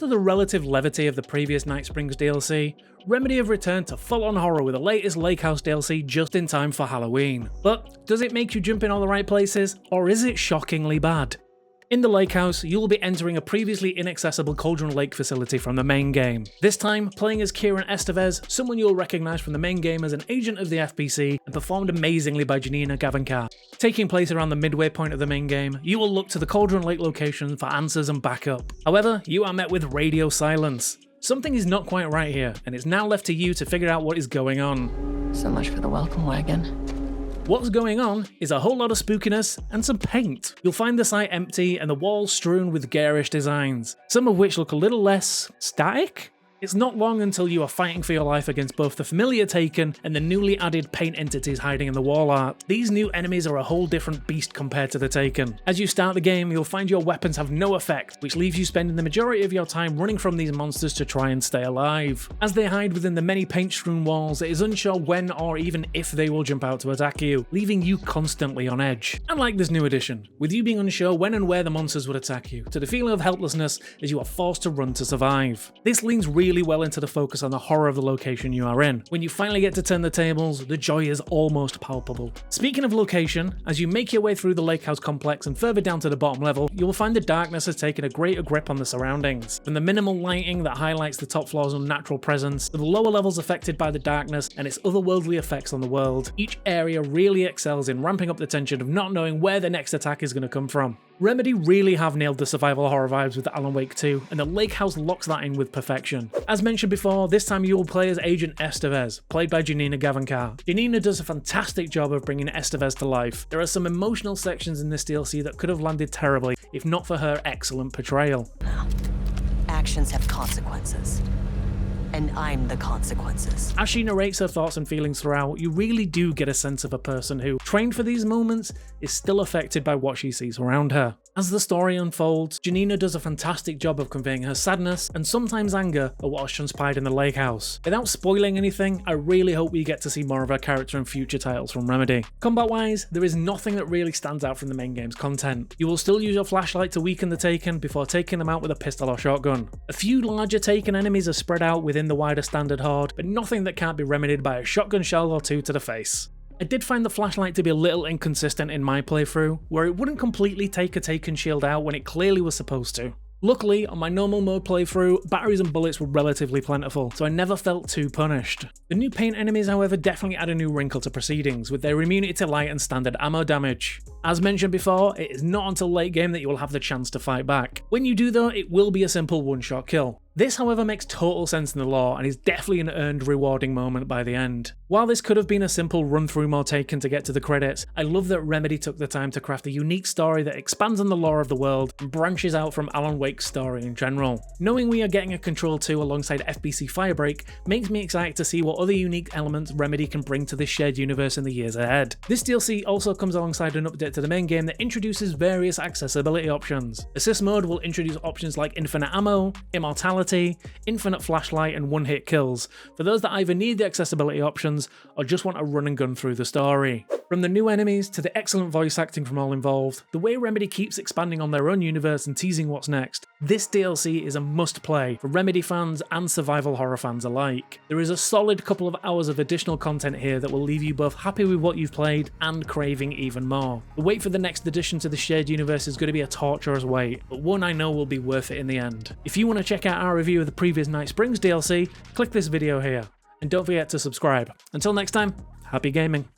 After the relative levity of the previous Night Springs DLC, Remedy have returned to full-on horror with the latest Lake House DLC just in time for Halloween. But does it make you jump in all the right places, or is it shockingly bad? In the Lake House, you will be entering a previously inaccessible Cauldron Lake facility from the main game. This time, playing as Kieran Estevez, someone you'll recognise from the main game as an agent of the FBC and performed amazingly by Janina Gavankar. Taking place around the midway point of the main game, you will look to the Cauldron Lake location for answers and backup. However, you are met with radio silence. Something is not quite right here, and it's now left to you to figure out what is going on. So much for the welcome wagon. What's going on is a whole lot of spookiness and some paint. You'll find the site empty and the walls strewn with garish designs, some of which look a little less static. It's not long until you are fighting for your life against both the familiar Taken and the newly added paint entities hiding in the wall art. These new enemies are a whole different beast compared to the Taken. As you start the game, you'll find your weapons have no effect, which leaves you spending the majority of your time running from these monsters to try and stay alive. As they hide within the many paint-strewn walls, it is unsure when or even if they will jump out to attack you, leaving you constantly on edge. Unlike this new edition, with you being unsure when and where the monsters would attack you, to the feeling of helplessness as you are forced to run to survive. This leans really well into the focus on the horror of the location you are in. When you finally get to turn the tables, the joy is almost palpable. Speaking of location, as you make your way through the Lake House complex and further down to the bottom level, you will find the darkness has taken a greater grip on the surroundings. From the minimal lighting that highlights the top floor's unnatural presence, to the lower levels affected by the darkness and its otherworldly effects on the world, each area really excels in ramping up the tension of not knowing where the next attack is going to come from. Remedy really have nailed the survival horror vibes with Alan Wake 2, and the Lake House locks that in with perfection. As mentioned before, this time you will play as Agent Estevez, played by Janina Gavankar. Janina does a fantastic job of bringing Estevez to life. There are some emotional sections in this DLC that could have landed terribly if not for her excellent portrayal. Actions have consequences. And I'm the consequences. As she narrates her thoughts and feelings throughout, you really do get a sense of a person who, trained for these moments, is still affected by what she sees around her. As the story unfolds, Janina does a fantastic job of conveying her sadness and sometimes anger at what has transpired in the Lake House. Without spoiling anything, I really hope we get to see more of her character in future titles from Remedy. Combat-wise, there is nothing that really stands out from the main game's content. You will still use your flashlight to weaken the Taken before taking them out with a pistol or shotgun. A few larger Taken enemies are spread out within the wider standard horde, but nothing that can't be remedied by a shotgun shell or two to the face. I did find the flashlight to be a little inconsistent in my playthrough, where it wouldn't completely take a Taken shield out when it clearly was supposed to. Luckily, on my normal mode playthrough, batteries and bullets were relatively plentiful, so I never felt too punished. The new paint enemies, however, definitely add a new wrinkle to proceedings, with their immunity to light and standard ammo damage. As mentioned before, it is not until late game that you will have the chance to fight back. When you do though, it will be a simple one-shot kill. This, however, makes total sense in the lore and is definitely an earned rewarding moment by the end. While this could have been a simple run-through more Taken to get to the credits, I love that Remedy took the time to craft a unique story that expands on the lore of the world and branches out from Alan Wake's story in general. Knowing we are getting a Control 2 alongside FBC Firebreak makes me excited to see what other unique elements Remedy can bring to this shared universe in the years ahead. This DLC also comes alongside an update to the main game that introduces various accessibility options. Assist mode will introduce options like infinite ammo, immortality, infinite flashlight, and one-hit kills for those that either need the accessibility options or just want to run and gun through the story. From the new enemies to the excellent voice acting from all involved, the way Remedy keeps expanding on their own universe and teasing what's next, this DLC is a must-play for Remedy fans and survival horror fans alike. There is a solid couple of hours of additional content here that will leave you both happy with what you've played and craving even more. The wait for the next addition to the shared universe is going to be a torturous wait, but one I know will be worth it in the end. If you want to check out our review of the previous Night Springs DLC, click this video here, and don't forget to subscribe. Until next time, happy gaming.